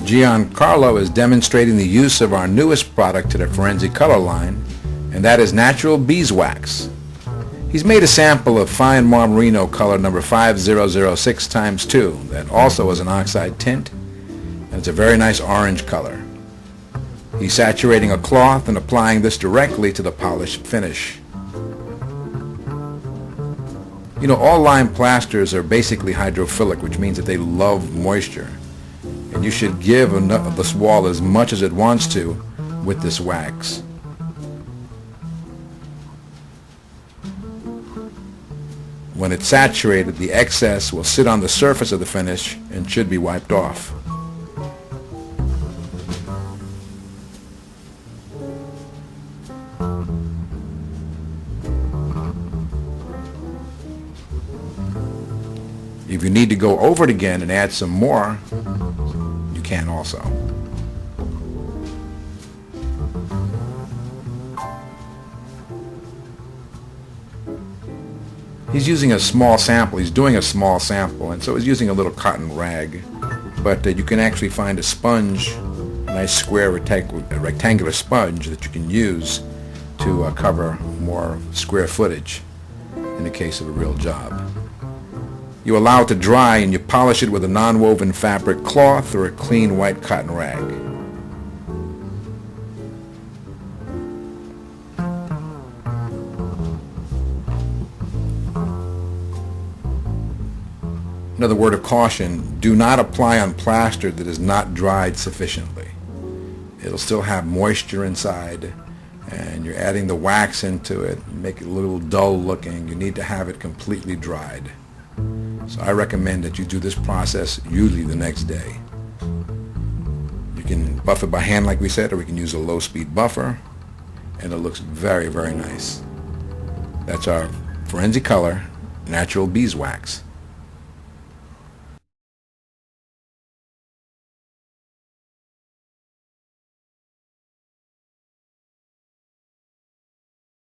Giancarlo is demonstrating the use of our newest product to the Firenze color line, and that is natural beeswax. He's made a sample of fine Marmerino color number 5006 times 2 that also is an oxide tint, and it's a very nice orange color. He's saturating a cloth and applying this directly to the polished finish. You know, all lime plasters are basically hydrophilic, which means that they love moisture. And you should give this wall as much as it wants to with this wax. When it's saturated, the excess will sit on the surface of the finish and should be wiped off. If you need to go over it again and add some more, you can also. He's using a small sample. He's doing a small sample, and so he's using a little cotton rag. But you can actually find a sponge, a nice square rectangular sponge that you can use to cover more square footage in the case of a real job. You allow it to dry and you polish it with a non-woven fabric cloth or a clean white cotton rag. Another word of caution, do not apply on plaster that is not dried sufficiently. It'll still have moisture inside, and you're adding the wax into it, make it a little dull looking. You need to have it completely dried. So I recommend that you do this process usually the next day. You can buff it by hand like we said, or we can use a low-speed buffer, and it looks very, very nice. That's our Firenze Color Natural Beeswax.